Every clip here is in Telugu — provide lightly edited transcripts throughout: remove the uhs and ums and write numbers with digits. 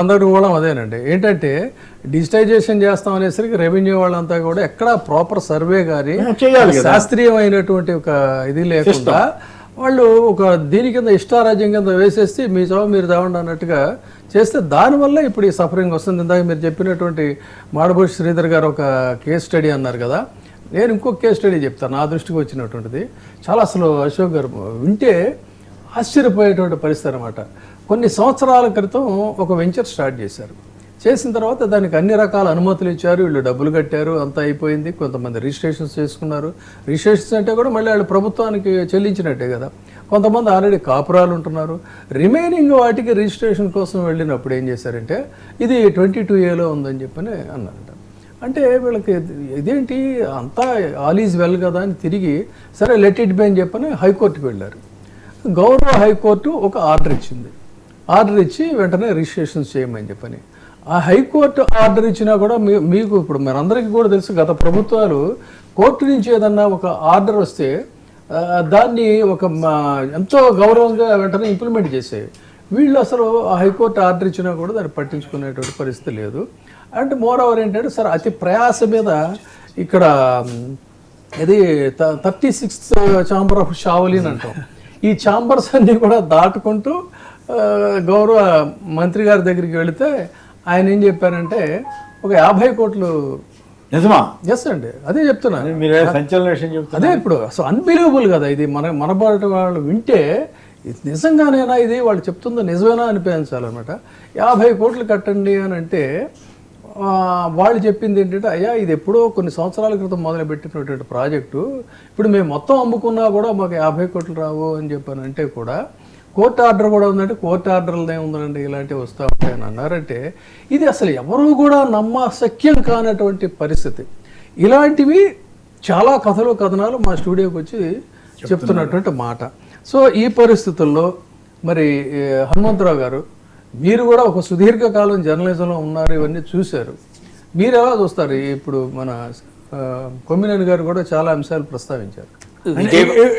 అందరూ కూడా అదేనండి. ఏంటంటే డిజిటైజేషన్ చేస్తాం అనేసరికి రెవెన్యూ వాళ్ళంతా కూడా ఎక్కడ ప్రాపర్ సర్వే కానీ శాస్త్రీయమైనటువంటి ఒక ఇది లేకుండా వాళ్ళు ఒక దీని కింద ఇష్టారాజ్యం కింద వేసేసి మీ చావు మీరు చావండి అన్నట్టుగా చేస్తే దానివల్ల ఇప్పుడు ఈ సఫరింగ్ వస్తుంది. ఇందాక మీరు చెప్పినటువంటి మాడభూషి శ్రీధర్ గారు ఒక కేస్ స్టడీ అన్నారు కదా, నేను ఇంకొక కేస్ స్టడీ చెప్తాను నా దృష్టికి వచ్చినటువంటిది. చాలా అసలు అశోక్ గారు వింటే ఆశ్చర్యపోయేటువంటి పరిస్థితి అనమాట. కొన్ని సంవత్సరాల క్రితం ఒక వెంచర్ స్టార్ట్ చేశారు. చేసిన తర్వాత దానికి అన్ని రకాల అనుమతులు ఇచ్చారు, వీళ్ళు డబ్బులు కట్టారు, అంతా అయిపోయింది. కొంతమంది రిజిస్ట్రేషన్స్ చేసుకున్నారు. రిజిస్ట్రేషన్స్ అంటే కూడా మళ్ళీ వాళ్ళు ప్రభుత్వానికి చెల్లించినట్టే కదా. కొంతమంది ఆల్రెడీ కాపురాలు ఉంటున్నారు. రిమైనింగ్ వాటికి రిజిస్ట్రేషన్ కోసం వెళ్ళినప్పుడు ఏం చేశారంటే ఇది 22A ఉందని చెప్పని అన్నారంట. అంటే వీళ్ళకి ఇదేంటి అంతా ఆల్ ఈజ్ వెల్ కదా అని తిరిగి సరే లెట్ ఇట్ బి అని చెప్పని హైకోర్టుకి వెళ్ళారు. గౌరవ హైకోర్టు ఒక ఆర్డర్ ఇచ్చింది. ఆర్డర్ ఇచ్చి వెంటనే రిజిస్ట్రేషన్స్ చేయమని చెప్పని. ఆ హైకోర్టు ఆర్డర్ ఇచ్చినా కూడా మీకు ఇప్పుడు మనందరికీ కూడా తెలుసు, గత ప్రభుత్వాలు కోర్టు నుంచి ఏదన్నా ఒక ఆర్డర్ వస్తే దాన్ని ఒక ఎంతో గౌరవంగా వెంటనే ఇంప్లిమెంట్ చేసేవి. వీళ్ళు అసలు ఆ హైకోర్టు ఆర్డర్ ఇచ్చినా కూడా దాన్ని పట్టించుకునేటువంటి పరిస్థితి లేదు. అండ్ మోర్ ఓవర్ ఏంటంటే సార్ అతి ప్రయాస మీద ఇక్కడ ఇది 36th ఛాంబర్ ఆఫ్ షావలిన్ అంటాం. ఈ ఛాంబర్స్ అన్నీ కూడా దాటుకుంటూ గౌరవ మంత్రి గారి దగ్గరికి వెళితే ఆయన ఏం చెప్పారంటే ఒక 50 కోట్లు. నిజమా? ఎస్ అండి, అదే చెప్తున్నా. అదే ఇప్పుడు అసలు అన్బిలీవబుల్ కదా ఇది. మన పాటి వాళ్ళు వింటే నిజంగానేనా ఇది వాళ్ళు చెప్తుందో నిజమేనా అనిపించాలన్నమాట. 50 కోట్లు కట్టండి అని అంటే వాళ్ళు చెప్పింది ఏంటంటే అయ్యా ఇది ఎప్పుడో కొన్ని సంవత్సరాల క్రితం మొదలుపెట్టినటువంటి ప్రాజెక్టు, ఇప్పుడు మేము మొత్తం అమ్ముకున్నా కూడా మాకు 50 కోట్లు రావు అని చెప్పాను. అంటే కూడా కోర్టు ఆర్డర్ కూడా ఉందంటే కోర్టు ఆర్డర్లదే ఉందండి ఇలాంటివి వస్తూ ఉంటాయని అన్నారంటే ఇది అసలు ఎవరూ కూడా నమ్మశక్యం కానటువంటి పరిస్థితి. ఇలాంటివి చాలా కథలు కథనాలు మా స్టూడియోకి వచ్చి చెప్తున్నటువంటి మాట. సో ఈ పరిస్థితుల్లో మరి హనుమంతరావు గారు మీరు కూడా ఒక సుదీర్ఘకాలం జర్నలిజంలో ఉన్నారు, ఇవన్నీ చూశారు. మీరు ఎలా చూస్తారు? ఇప్పుడు మన కొమ్మినేని గారు కూడా చాలా అంశాలు ప్రస్తావించారు.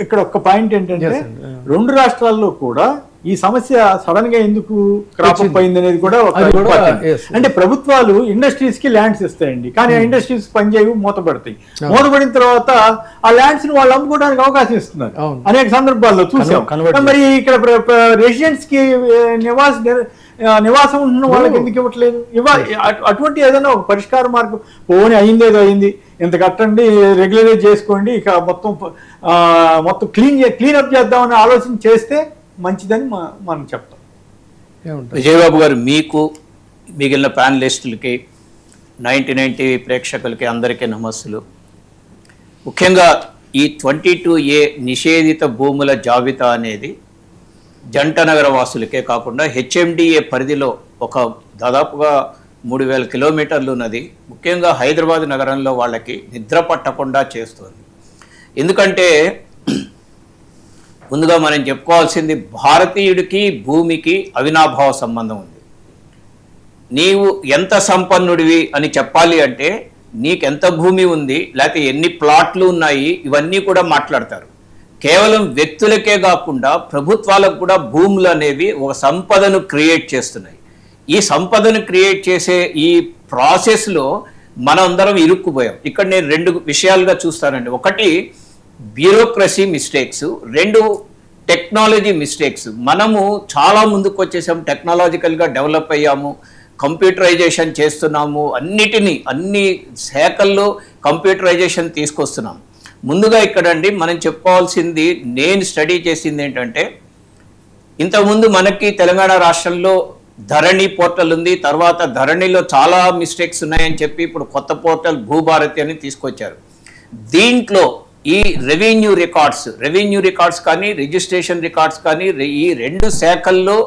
ఇక్కడ ఒక్క పాయింట్ ఏంటంటే రెండు రాష్ట్రాల్లో కూడా ఈ సమస్య సడన్ గా ఎందుకు క్రాప్ అప్ అయింది అనేది కూడా అంటే ప్రభుత్వాలు ఇండస్ట్రీస్ కి ల్యాండ్స్ ఇస్తాయండి, కానీ ఆ ఇండస్ట్రీస్ పనిచేయవు, మూతపడతాయి. మూతపడిన తర్వాత ఆ ల్యాండ్స్ ని వాళ్ళు అమ్ముకోవడానికి అవకాశం ఇస్తున్నారు అనేక సందర్భాల్లో చూసాం. మరి ఇక్కడ రెసిడెంట్స్ కి నివాసం ఉంటున్న వాళ్ళకి ఎందుకు ఇవ్వట్లేదు? అటువంటి ఏదైనా ఒక పరిష్కార మార్గం పోనీ అయిందేదో అయింది, ఇంత కట్టండి, రెగ్యులరైజ్ చేసుకోండి, ఇక మొత్తం క్లీనప్ చేద్దామని ఆలోచన చేస్తే మంచిదని మనం చెప్తాం. విజయబాబు గారు, మీకు మిగిలిన ప్యానలిస్టులకి 90 ప్రేక్షకులకి అందరికీ నమస్సులు. ముఖ్యంగా ఈ 22A నిషేధిత భూముల జాబితా అనేది జంట నగర వాసులకే కాకుండా HMDA పరిధిలో ఒక దాదాపుగా 3000 కిలోమీటర్లు ఉన్నది. ముఖ్యంగా హైదరాబాద్ నగరంలో వాళ్ళకి నిద్ర పట్టకుండా చేస్తుంది. ఎందుకంటే ముందుగా మనం చెప్పుకోవాల్సింది భారతీయుడికి భూమికి అవినాభావ సంబంధం ఉంది. నీవు ఎంత సంపన్నుడివి అని చెప్పాలి అంటే నీకెంత భూమి ఉంది, లేకపోతే ఎన్ని ప్లాట్లు ఉన్నాయి, ఇవన్నీ కూడా మాట్లాడతారు. కేవలం వ్యక్తులకే కాకుండా ప్రభుత్వాలకు కూడా భూములు అనేవి ఒక సంపదను క్రియేట్ చేస్తున్నాయి. ఈ సంపదను క్రియేట్ చేసే ఈ ప్రాసెస్లో మనందరం ఇరుక్కుపోయాం. ఇక్కడ నేను 2 విషయాలుగా చూస్తానండి. ఒకటి బ్యూరోక్రసీ మిస్టేక్స్, 2 టెక్నాలజీ మిస్టేక్స్. మనము చాలా ముందుకు వచ్చేసాము, టెక్నాలజికల్గా డెవలప్ అయ్యాము, కంప్యూటరైజేషన్ చేస్తున్నాము, అన్ని శాఖల్లో కంప్యూటరైజేషన్ తీసుకొస్తున్నాం. ముందుగా ఇక్కడండి మనం చెప్పుకోవాల్సింది, నేను స్టడీ చేసింది ఏంటంటే ఇంతకుముందు మనకి తెలంగాణ రాష్ట్రంలో ధరణి పోర్టల్ ఉంది, తర్వాత ధరణిలో చాలా మిస్టేక్స్ ఉన్నాయని చెప్పి ఇప్పుడు కొత్త పోర్టల్ భూభారతి అని తీసుకొచ్చారు. దీంట్లో ఈ రెవెన్యూ రికార్డ్స్ కానీ రిజిస్ట్రేషన్ రికార్డ్స్ కానీ ఈ 2 శాఖల్లో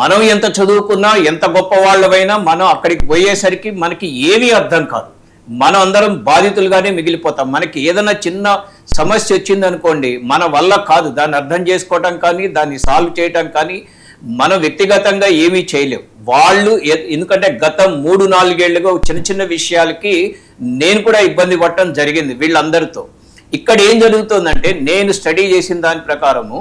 మనం ఎంత చదువుకున్నా ఎంత గొప్ప వాళ్ళమైనా మనం అక్కడికి పోయేసరికి మనకి ఏమీ అర్థం కాదు. మనం అందరం బాధితులుగానే మిగిలిపోతాం. మనకి ఏదైనా చిన్న సమస్య వచ్చిందనుకోండి, మన వల్ల కాదు దాన్ని అర్థం చేసుకోవటం కానీ దాన్ని సాల్వ్ చేయటం కానీ మనం వ్యక్తిగతంగా ఏమీ చేయలేము. వాళ్ళు ఎందుకంటే గత 3-4 ఏళ్లుగా చిన్న విషయాలకి నేను కూడా ఇబ్బంది పడటం జరిగింది వీళ్ళందరితో. ఇక్కడ ఏం జరుగుతుందంటే నేను స్టడీ చేసిన దాని ప్రకారము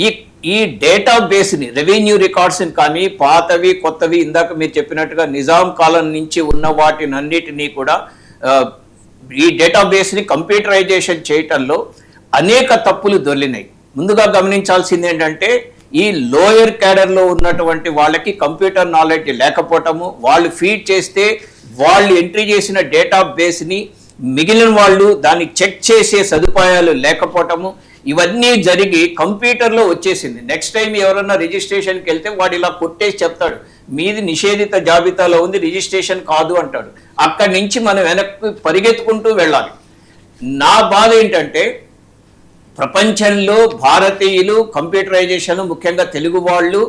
ఈ ఈ డేటాబేస్ని, రెవెన్యూ రికార్డ్స్ని కానీ పాతవి కొత్తవి ఇందాక మీరు చెప్పినట్టుగా నిజాం కాలం నుంచి ఉన్న వాటినన్నిటినీ కూడా ఈ డేటాబేస్ని కంప్యూటరైజేషన్ చేయటంలో అనేక తప్పులు దొర్లినాయి. ముందుగా గమనించాల్సింది ఏంటంటే ఈ లోయర్ క్యాడర్లో ఉన్నటువంటి వాళ్ళకి కంప్యూటర్ నాలెడ్జ్ లేకపోవటము, వాళ్ళు ఫీడ్ చేస్తే వాళ్ళు ఎంట్రీ చేసిన డేటాబేస్ని మిగిలిన వాళ్ళు దాన్ని చెక్ చేసే సదుపాయాలు లేకపోవటము, ఇవన్నీ జరిగి కంప్యూటర్లో వచ్చేసింది. నెక్స్ట్ టైం ఎవరన్నా రిజిస్ట్రేషన్కి వెళ్తే వాడు ఇలా కొట్టేసి చెప్తాడు, మీది నిషేధిత జాబితాలో ఉంది, రిజిస్ట్రేషన్ కాదు అంటాడు. అక్కడి నుంచి మనం వెనక్కి పరిగెత్తుకుంటూ వెళ్ళాలి. నా బాధ ఏంటంటే ప్రపంచంలో భారతీయులు కంప్యూటరైజేషన్, ముఖ్యంగా తెలుగు వాళ్ళు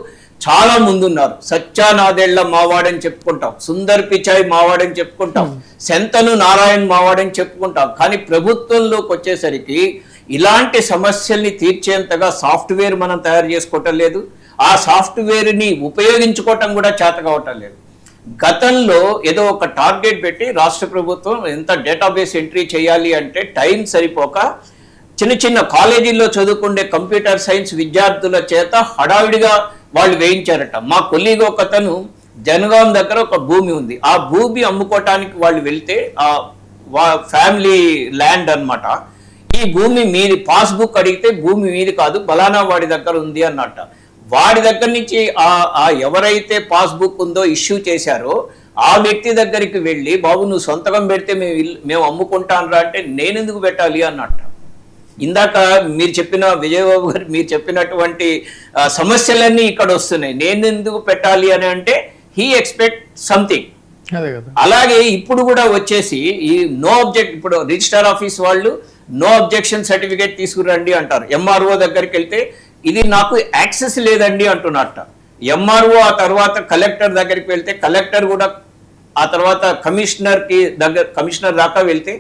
చాలా ముందున్నారు. సత్యానాదేళ్ల మావాడని చెప్పుకుంటాం, సుందర్ పిచాయ్ మావాడని చెప్పుకుంటాం, శంతను నారాయణ్ మావాడని చెప్పుకుంటాం. కానీ ప్రభుత్వంలోకి వచ్చేసరికి ఇలాంటి సమస్యల్ని తీర్చేంతగా సాఫ్ట్వేర్ మనం తయారు చేసుకోవటం లేదు, ఆ సాఫ్ట్వేర్ని ఉపయోగించుకోవటం కూడా చేత కావటం లేదు. గతంలో ఏదో ఒక టార్గెట్ పెట్టి రాష్ట్ర ప్రభుత్వం ఎంత డేటాబేస్ ఎంట్రీ చేయాలి అంటే టైం సరిపోక చిన్న చిన్న కాలేజీల్లో చదువుకునే కంప్యూటర్ సైన్స్ విద్యార్థుల చేత హడావిడిగా వాళ్ళు వేయించారట. మా కొలీగ్ ఒకతను జనగాం దగ్గర ఒక భూమి ఉంది, ఆ భూమి అమ్ముకోవటానికి వాళ్ళు వెళ్తే ఫ్యామిలీ ల్యాండ్ అన్నమాట, ఈ భూమి మీది, పాస్బుక్ అడిగితే భూమి మీది కాదు బలానా వాడి దగ్గర ఉంది అన్నట్ట. వాడి దగ్గర నుంచి ఎవరైతే పాస్బుక్ ఉందో ఇష్యూ చేశారో ఆ వ్యక్తి దగ్గరికి వెళ్ళి, బాబు నువ్వు సొంతకం పెడితే మేము అమ్ముకుంటాను అంటే నేను ఎందుకు పెట్టాలి అన్నట్ట. ఇందాక మీరు చెప్పిన విజయబాబు గారు మీరు చెప్పినటువంటి సమస్యలన్నీ ఇక్కడ వస్తున్నాయి. నేను ఎందుకు పెట్టాలి అని అంటే హీ ఎక్స్పెక్ట్ సంథింగ్. అలాగే ఇప్పుడు కూడా వచ్చేసి ఈ నో అబ్జెక్ట్, ఇప్పుడు రిజిస్టర్ ఆఫీస్ వాళ్ళు నో అబ్జెక్షన్ సర్టిఫికేట్ తీసుకురండి అంటారు. ఎంఆర్ఓ దగ్గరికి వెళ్తే ఇది నాకు యాక్సెస్ లేదండి అంటున్నట్ట. ఎంఆర్ఓ ఆ తర్వాత కలెక్టర్ దగ్గరికి వెళ్తే కలెక్టర్ కూడా ఆ తర్వాత కమిషనర్ దాకా వెళ్తే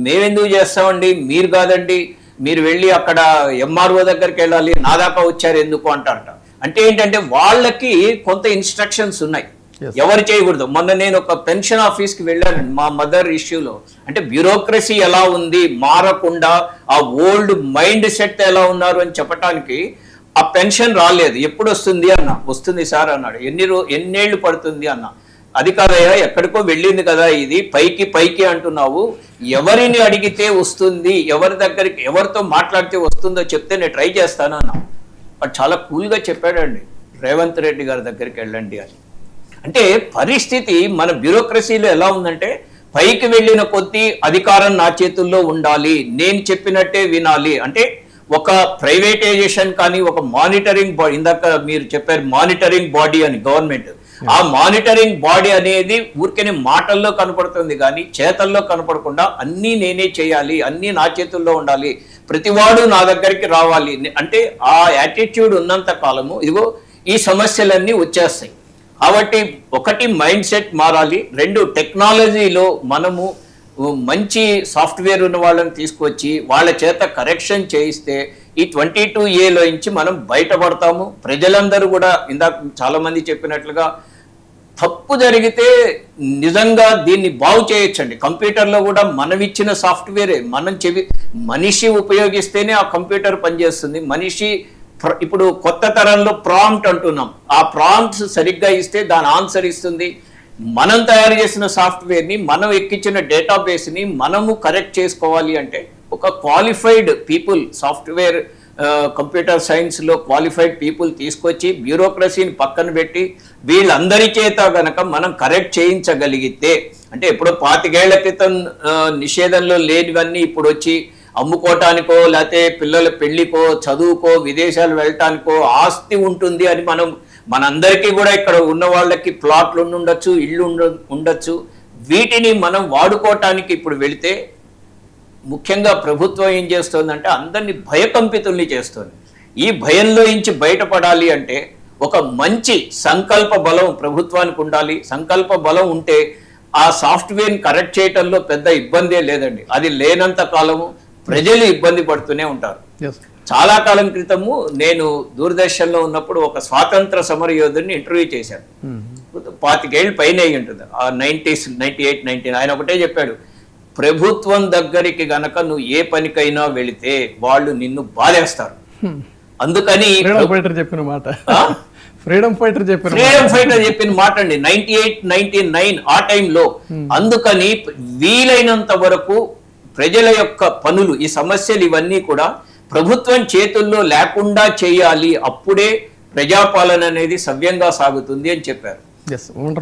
మేమెందుకు చేస్తామండి, మీరు కాదండి, మీరు వెళ్ళి అక్కడ ఎంఆర్ఓ దగ్గరికి వెళ్ళాలి, నా దాకా వచ్చారు ఎందుకు అంటారట. అంటే ఏంటంటే వాళ్ళకి కొంత ఇన్స్ట్రక్షన్స్ ఉన్నాయి, ఎవరు చేయకూడదు. మొన్న నేను ఒక పెన్షన్ ఆఫీస్కి వెళ్ళానండి మా మదర్ ఇష్యూలో. అంటే బ్యూరోక్రసీ ఎలా ఉంది, మారకుండా ఆ ఓల్డ్ మైండ్ సెట్ ఎలా ఉన్నారు అని చెప్పడానికి ఆ పెన్షన్ రాలేదు, ఎప్పుడు వస్తుంది అన్న. వస్తుంది సార్ అన్నాడు. ఎన్నేళ్ళు పడుతుంది అన్న. అది కాదయ్యా, ఎక్కడికో వెళ్ళింది కదా, ఇది పైకి అంటున్నావు, ఎవరిని అడిగితే వస్తుంది, ఎవరి దగ్గరికి ఎవరితో మాట్లాడితే వస్తుందో చెప్తే నేను ట్రై చేస్తాను అన్న. వాడు చాలా కూల్గా చెప్పాడండి, రేవంత్ రెడ్డి గారి దగ్గరికి వెళ్ళండి అని. అంటే పరిస్థితి మన బ్యూరోక్రసీలో ఎలా ఉందంటే పైకి వెళ్ళిన కొద్దీ అధికారం నా చేతుల్లో ఉండాలి, నేను చెప్పినట్టే వినాలి. అంటే ఒక ప్రైవేటైజేషన్ కానీ ఒక మానిటరింగ్ బాడీ, ఇందాక మీరు చెప్పారు మానిటరింగ్ బాడీ అని గవర్నమెంట్, ఆ మానిటరింగ్ బాడీ అనేది ఊరికే మాటల్లో కనపడుతుంది కానీ చేతల్లో కనపడకుండా అన్నీ నేనే చేయాలి, అన్నీ నా చేతుల్లో ఉండాలి, ప్రతివాడు నా దగ్గరికి రావాలి అంటే ఆ యాటిట్యూడ్ ఉన్నంత కాలము ఇదిగో ఈ సమస్యలన్నీ వచ్చేస్తాయి. కాబట్టి ఒకటి మైండ్ సెట్ మారాలి, రెండు టెక్నాలజీలో మనము మంచి సాఫ్ట్వేర్ ఉన్న వాళ్ళని తీసుకొచ్చి వాళ్ళ చేత కరెక్షన్ చేయిస్తే ఈ 22A నుంచి మనం బయటపడతాము. ప్రజలందరూ కూడా ఇందాక చాలా మంది చెప్పినట్లుగా తప్పు జరిగితే నిజంగా దీన్ని బాగు చేయొచ్చండి. కంప్యూటర్లో కూడా మనం ఇచ్చిన సాఫ్ట్వేరే మనిషి ఉపయోగిస్తేనే ఆ కంప్యూటర్ పనిచేస్తుంది. మనిషి ఇప్పుడు కొత్త తరంలో ప్రాంప్ట్ అంటున్నాం, ఆ ప్రాంప్ట్స్ సరిగ్గా ఇస్తే దాని ఆన్సర్ ఇస్తుంది. మనం తయారు చేసిన సాఫ్ట్వేర్ని, మనం ఎక్కించిన డేటాబేస్ని మనము కరెక్ట్ చేసుకోవాలి అంటే ఒక క్వాలిఫైడ్ పీపుల్, సాఫ్ట్వేర్ కంప్యూటర్ సైన్స్లో క్వాలిఫైడ్ పీపుల్ తీసుకొచ్చి బ్యూరోక్రసీని పక్కన పెట్టి వీళ్ళందరి చేత గనక మనం కరెక్ట్ చేయించగలిగితే, అంటే ఎప్పుడో 25 ఏళ్ల క్రితం నిషేధంలో లేనివన్నీ ఇప్పుడు వచ్చి అమ్ముకోవటానికో లేకపోతే పిల్లల పెళ్లికో చదువుకో విదేశాలు వెళ్ళటానికో ఆస్తి ఉంటుంది అని మనందరికీ కూడా ఇక్కడ ఉన్న వాళ్ళకి ప్లాట్లు ఉండొచ్చు, ఇళ్ళు ఉండొచ్చు, వీటిని మనం వాడుకోవటానికి ఇప్పుడు వెళితే ముఖ్యంగా ప్రభుత్వం ఏం చేస్తుందంటే అందరినీ భయకంపితుల్ని చేస్తుంది. ఈ భయంలో నుంచి బయటపడాలి అంటే ఒక మంచి సంకల్ప బలం ప్రభుత్వానికి ఉండాలి. సంకల్ప బలం ఉంటే ఆ సాఫ్ట్వేర్ని కరెక్ట్ చేయటంలో పెద్ద ఇబ్బందే లేదండి. అది లేనంత కాలము ప్రజలు ఇబ్బంది పడుతూనే ఉంటారు. చాలా కాలం క్రితము నేను దూరదర్శన్లో ఉన్నప్పుడు ఒక స్వాతంత్ర సమర యోధుడిని ఇంటర్వ్యూ చేశాను. 25 ఏళ్ళు పైన అయి ఉంటుంది, ఆ 90s 98 99. ఆయన ఒకటే చెప్పాడు, ప్రభుత్వం దగ్గరికి గనక నువ్వు ఏ పనికైనా వెళితే వాళ్ళు నిన్ను బాధేస్తారు. అందుకని ఫ్రీడమ్ ఫైటర్ చెప్పిన మాట, ఫ్రీడమ్ ఫైటర్ చెప్పిన మాట అండి 98, 99 ఆ టైంలో. అందుకని వీలైనంత వరకు ప్రజల యొక్క పనులు, ఈ సమస్యలు ఇవన్నీ కూడా ప్రభుత్వం చేతుల్లో లేకుండా చేయాలి, అప్పుడే ప్రజాపాలన అనేది సవ్యంగా సాగుతుంది అని చెప్పారు.